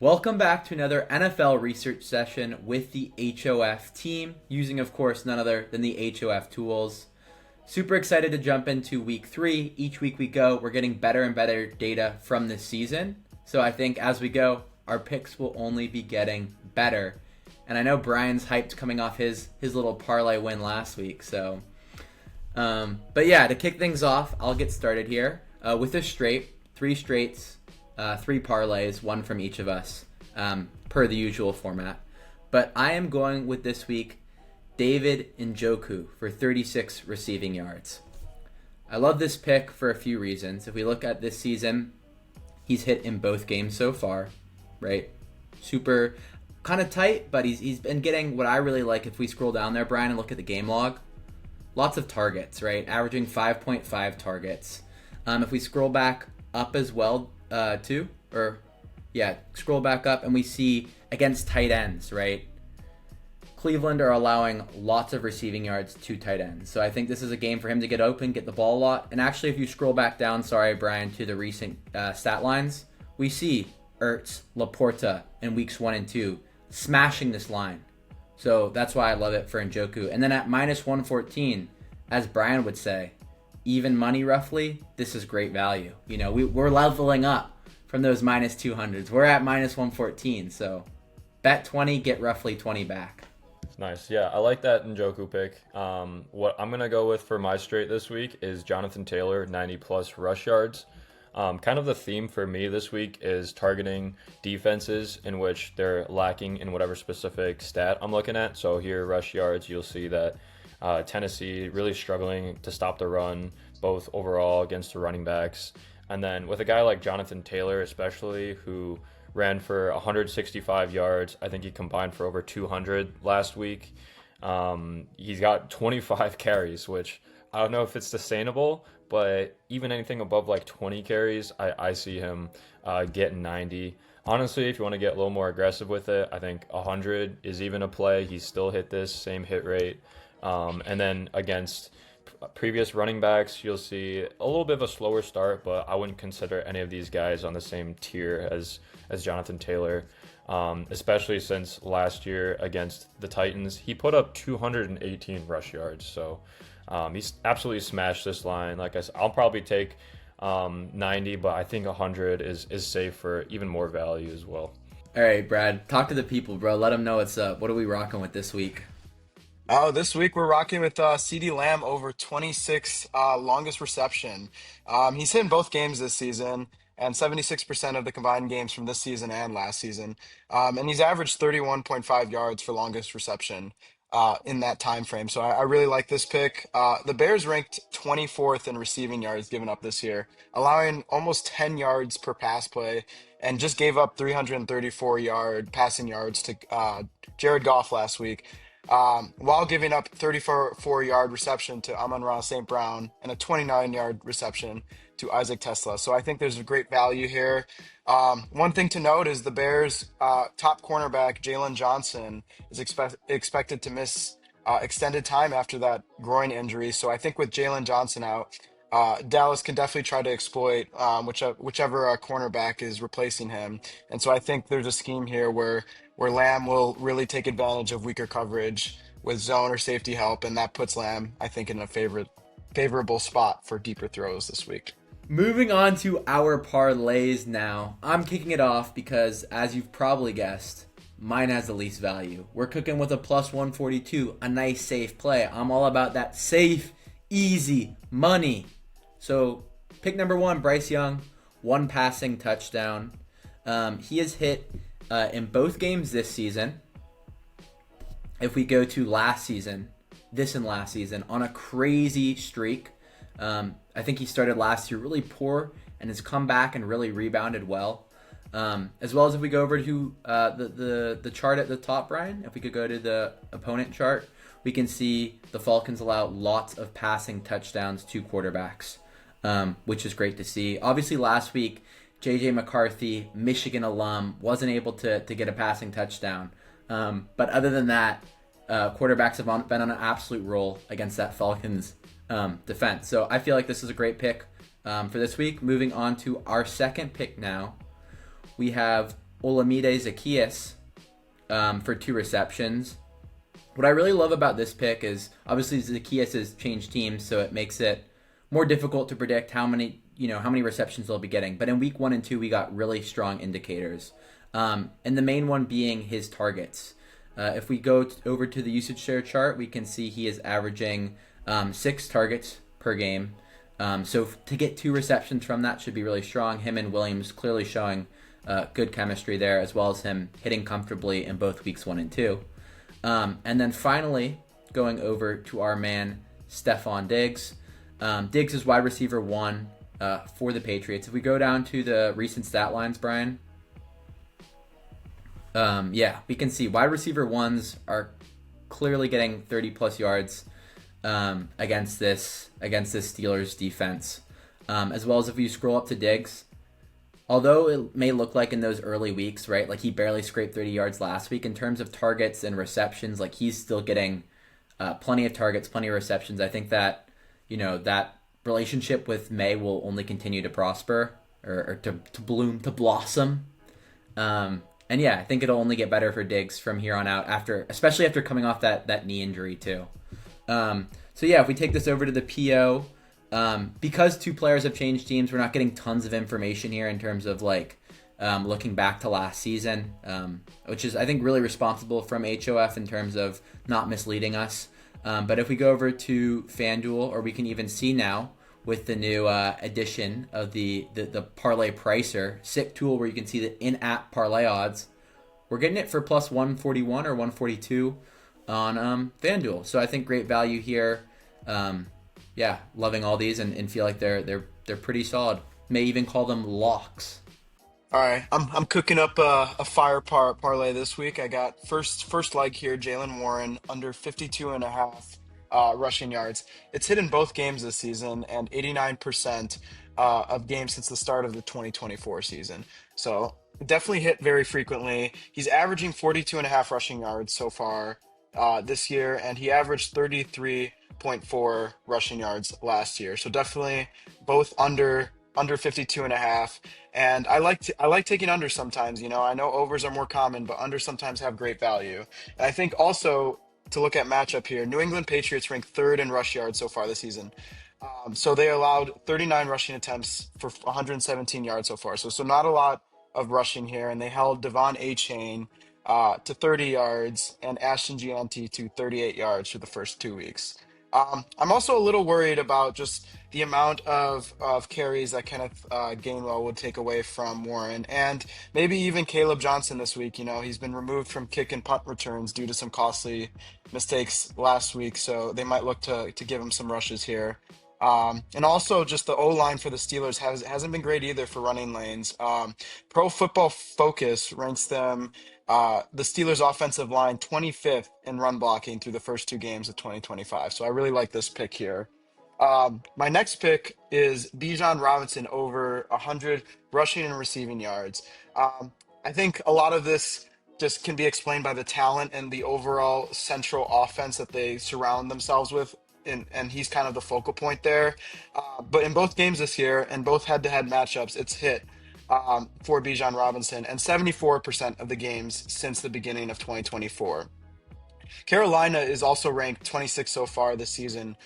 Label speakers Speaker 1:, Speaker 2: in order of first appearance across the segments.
Speaker 1: Welcome back to another NFL research session with the HOF team, using, of course, none other than the HOF tools. Super excited to jump into week 3. Each week we go, we're getting better and better data from this season. So I think as we go, our picks will only be getting better. And I know Brian's hyped coming off his little parlay win last week. But yeah, to kick things off, I'll get started here with a straight, 3 straights. 3 parlays, 1 from each of us, per the usual format. But I am going with this week David Njoku for 36 receiving yards. I love this pick for a few reasons. If we look at this season, he's hit in both games so far, right? Super kind of tight, but he's been getting what I really like. If we scroll down there, Brian, and look at the game log, lots of targets, right? Averaging 5.5 targets. If we scroll back up as well, scroll back up and we see against tight ends, right? Cleveland are allowing lots of receiving yards to tight ends. So I think this is a game for him to get open, get the ball a lot. And actually, if you scroll back down, Brian, to the recent stat lines, we see Ertz, Laporta in weeks 1 and 2 smashing this line. So that's why I love it for Njoku. And then at minus 114, as Brian would say, even money roughly, this is great value. You know, we're leveling up from those minus 200s. We're at minus 114, so bet 20, get roughly 20 back.
Speaker 2: Nice. Yeah, I like that Njoku pick. What I'm going to go with for my straight this week is Jonathan Taylor, 90-plus rush yards. Kind of the theme for me this week is targeting defenses in which they're lacking in whatever specific stat I'm looking at. So here, rush yards, you'll see that Tennessee really struggling to stop the run, both overall against the running backs. And then with a guy like Jonathan Taylor, especially, who ran for 165 yards, I think he combined for over 200 last week. He's got 25 carries, which I don't know if it's sustainable, but even anything above like 20 carries, I see him getting 90. Honestly, if you want to get a little more aggressive with it, I think 100 is even a play. He's still hit this same hit rate. And then against previous running backs, you'll see a little bit of a slower start, but I wouldn't consider any of these guys on the same tier as Jonathan Taylor, especially since last year against the Titans, he put up 218 rush yards. So he's absolutely smashed this line. Like I said, I'll probably take 90, but I think 100 is safe for even more value as well.
Speaker 1: All right, Brad, talk to the people, bro. Let them know what's up. What are we rocking with this week?
Speaker 3: Oh, this week we're rocking with CeeDee Lamb over 26 longest reception. He's hit in both games this season and 76% of the combined games from this season and last season. And he's averaged 31.5 yards for longest reception in that time frame. So I really like this pick. The Bears ranked 24th in receiving yards given up this year, allowing almost 10 yards per pass play, and just gave up 334 passing yards to Jared Goff last week. While giving up 34-yard reception to Amon-Ra St. Brown and a 29-yard reception to Isaac Tesla. So I think there's a great value here. One thing to note is the Bears' top cornerback, Jalen Johnson, is expected to miss extended time after that groin injury. So I think with Jalen Johnson out, Dallas can definitely try to exploit whichever cornerback is replacing him. And so I think there's a scheme here where Lamb will really take advantage of weaker coverage with zone or safety help, and that puts Lamb, I think, in a favorable spot for deeper throws this week.
Speaker 1: Moving on to our parlays now. I'm kicking it off because, as you've probably guessed, mine has the least value. We're cooking with a plus 142, a nice safe play. I'm all about that safe, easy money. So pick number 1, Bryce Young, 1 passing touchdown. He has hit in both games this season. If we go to last season on a crazy streak. I think he started last year really poor and has come back and really rebounded well. As well as if we go over to the chart at the top, Brian, if we could go to the opponent chart, we can see the Falcons allow lots of passing touchdowns to quarterbacks, which is great to see. Obviously, last week, J.J. McCarthy, Michigan alum, wasn't able to get a passing touchdown. But other than that, quarterbacks have been on an absolute roll against that Falcons defense. So I feel like this is a great pick for this week. Moving on to our second pick now. We have Olamide Zaccheaus for 2 receptions. What I really love about this pick is obviously Zaccheaus has changed teams, so it makes it more difficult to predict how many receptions they'll be getting. But in week 1 and 2, we got really strong indicators, and the main one being his targets. If we go over to the usage share chart, we can see he is averaging 6 targets per game. So to get 2 receptions from that should be really strong. Him and Williams clearly showing good chemistry there, as well as him hitting comfortably in both weeks 1 and 2. And then finally, going over to our man, Stephon Diggs. Diggs is wide receiver 1 for the Patriots. If we go down to the recent stat lines, Brian, we can see wide receiver 1s are clearly getting 30-plus yards against this Steelers defense. As well as if you scroll up to Diggs, although it may look like in those early weeks, right, like he barely scraped 30 yards last week, in terms of targets and receptions, like he's still getting plenty of targets, plenty of receptions. I think that, that relationship with May will only continue to prosper or to bloom, to blossom. And yeah, I think it'll only get better for Diggs from here on out, especially after coming off that knee injury too. So yeah, if we take this over to the PO, because 2 players have changed teams, we're not getting tons of information here in terms of looking back to last season, which is, I think, really responsible from HOF in terms of not misleading us. But if we go over to FanDuel, or we can even see now with the new addition of the Parlay Pricer, sick tool where you can see the in-app parlay odds, we're getting it for plus 141 or 142 on FanDuel. So I think great value here. Loving all these and feel like they're pretty solid. May even call them locks.
Speaker 3: All right, I'm cooking up a fire parlay this week. I got first leg here, Jalen Warren under 52.5 rushing yards. It's hit in both games this season and 89% of games since the start of the 2024 season. So definitely hit very frequently. He's averaging 42.5 rushing yards so far this year, and he averaged 33.4 rushing yards last year. So definitely both under 52.5. And I like taking under sometimes. I know overs are more common, but under sometimes have great value. And I think also to look at matchup here, New England Patriots ranked 3rd in rush yards so far this season. So they allowed 39 rushing attempts for 117 yards so far. So not a lot of rushing here, and they held Devon Achane to 30 yards and Ashton Gianti to 38 yards for the first 2 weeks. I'm also a little worried about just the amount of carries that Kenneth Gainwell would take away from Warren, and maybe even Caleb Johnson this week. He's been removed from kick and punt returns due to some costly mistakes last week, so they might look to give him some rushes here. And also just the O-line for the Steelers hasn't been great either for running lanes. Pro Football Focus ranks them, the Steelers offensive line, 25th in run blocking through the first 2 games of 2025. So I really like this pick here. My next pick is Bijan Robinson over 100 rushing and receiving yards. I think a lot of this just can be explained by the talent and the overall central offense that they surround themselves with. And he's kind of the focal point there. But in both games this year and both head-to-head matchups, it's hit for Bijan Robinson, and 74% of the games since the beginning of 2024. Carolina is also ranked 26th so far this season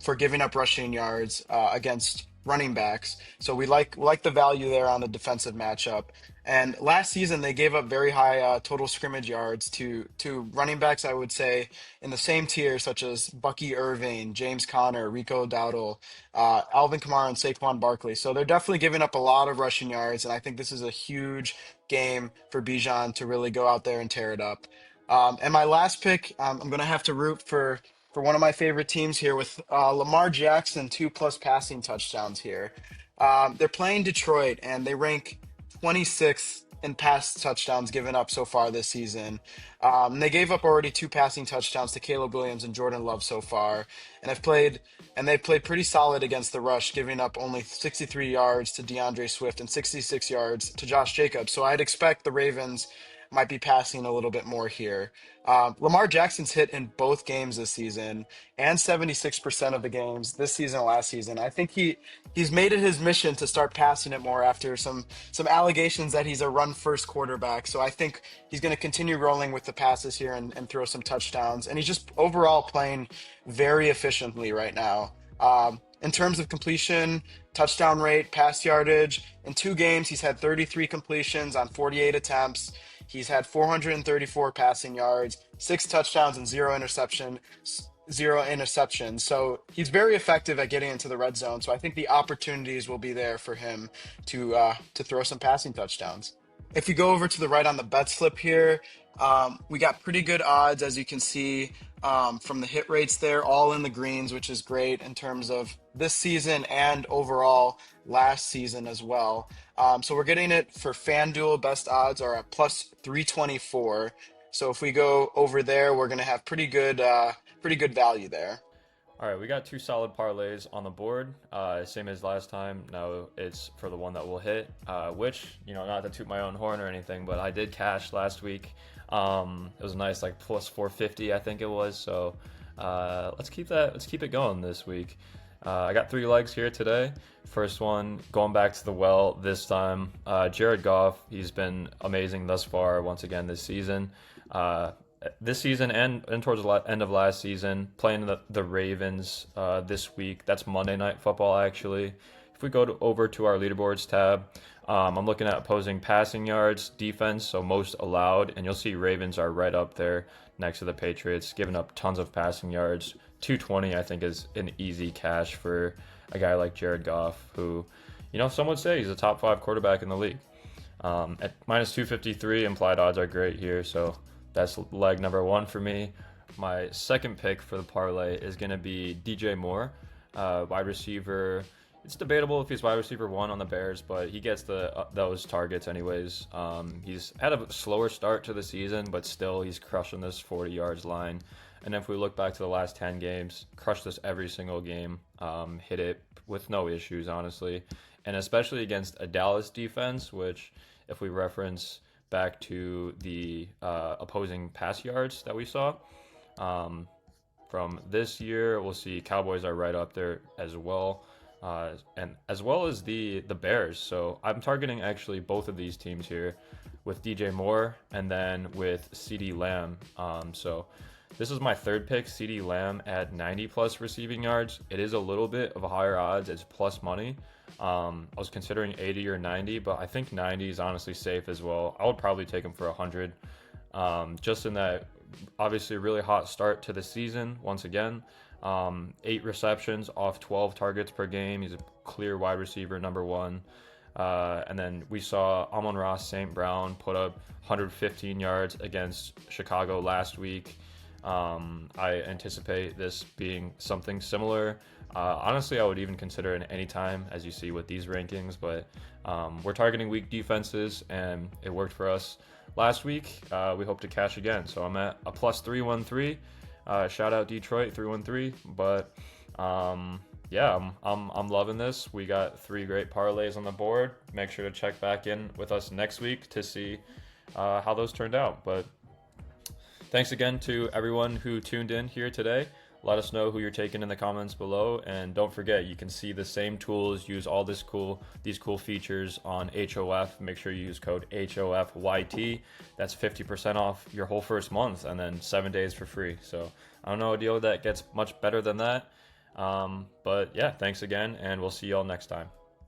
Speaker 3: for giving up rushing yards against running backs. So we like the value there on the defensive matchup. And last season, they gave up very high total scrimmage yards to running backs, I would say, in the same tier, such as Bucky Irving, James Conner, Rico Dowdle, Alvin Kamara, and Saquon Barkley. So they're definitely giving up a lot of rushing yards, and I think this is a huge game for Bijan to really go out there and tear it up. And my last pick, I'm going to have to root for one of my favorite teams here with Lamar Jackson, 2+ passing touchdowns here. They're playing Detroit, and they rank 26th in pass touchdowns given up so far this season. They gave up already 2 passing touchdowns to Caleb Williams and Jordan Love so far, and they've played pretty solid against the rush, giving up only 63 yards to DeAndre Swift and 66 yards to Josh Jacobs. So I'd expect the Ravens might be passing a little bit more here. Lamar Jackson's hit in both games this season and 76% of the games this season and last season. I think he's made it his mission to start passing it more after some allegations that he's a run first quarterback. So I think he's going to continue rolling with the passes here and throw some touchdowns. And he's just overall playing very efficiently right now. In terms of completion, touchdown rate, pass yardage, in 2 games, he's had 33 completions on 48 attempts. He's had 434 passing yards, 6 touchdowns, and zero interceptions. So he's very effective at getting into the red zone. So I think the opportunities will be there for him to throw some passing touchdowns. If you go over to the right on the bet slip here, we got pretty good odds, as you can see, from the hit rates there, all in the greens, which is great in terms of this season and overall last season as well. So we're getting it for FanDuel. Best odds are at plus 324. So if we go over there, we're going to have pretty good value there.
Speaker 2: All right, we got 2 solid parlays on the board, same as last time. Now it's for the one that will hit, which, not to toot my own horn or anything, but I did cash last week. It was nice, like plus 450, I think it was. So let's keep it going this week. I got 3 legs here today. First one, going back to the well this time. Jared Goff, he's been amazing thus far once again this season. This season and towards the end of last season, playing the Ravens this week. That's Monday Night Football, actually. If we go over to our leaderboards tab, I'm looking at opposing passing yards, defense, so most allowed, and you'll see Ravens are right up there next to the Patriots, giving up tons of passing yards. 220, I think, is an easy cash for a guy like Jared Goff, who, some would say he's a top 5 quarterback in the league. At minus 253, implied odds are great here, so that's leg number 1 for me. My second pick for the parlay is going to be DJ Moore, wide receiver. It's debatable if he's wide receiver 1 on the Bears, but he gets those targets anyways. He's had a slower start to the season, but still he's crushing this 40 yards line. And if we look back to the last 10 games, crushed this every single game, hit it with no issues, honestly. And especially against a Dallas defense, which if we reference back to the opposing pass yards that we saw from this year, we'll see Cowboys are right up there as well, and as well as the Bears. So I'm targeting actually both of these teams here with DJ Moore and then with CeeDee Lamb. So this is my third pick, CeeDee Lamb at 90 plus receiving yards. It is a little bit of a higher odds. It's plus money. I was considering 80 or 90, but I think 90 is honestly safe as well. I would probably take him for 100. Just in that, obviously, really hot start to the season once again. 8 receptions off 12 targets per game. He's a clear wide receiver, number 1. And then we saw Amon-Ra St. Brown put up 115 yards against Chicago last week. I anticipate this being something similar. Honestly, I would even consider it any time, as you see with these rankings, but we're targeting weak defenses, and it worked for us last week. We hope to cash again. So I'm at a plus 313. Shout out Detroit 313. But yeah, I'm loving this. We got 3 great parlays on the board. Make sure to check back in with us next week to see how those turned out. But thanks again to everyone who tuned in here today. Let us know who you're taking in the comments below, and don't forget, you can see the same tools, use all these cool features on HOF. Make sure you use code HOFYT. That's 50% off your whole first month, and then 7 days for free. So I don't know a deal that gets much better than that. But yeah, thanks again, and we'll see y'all next time.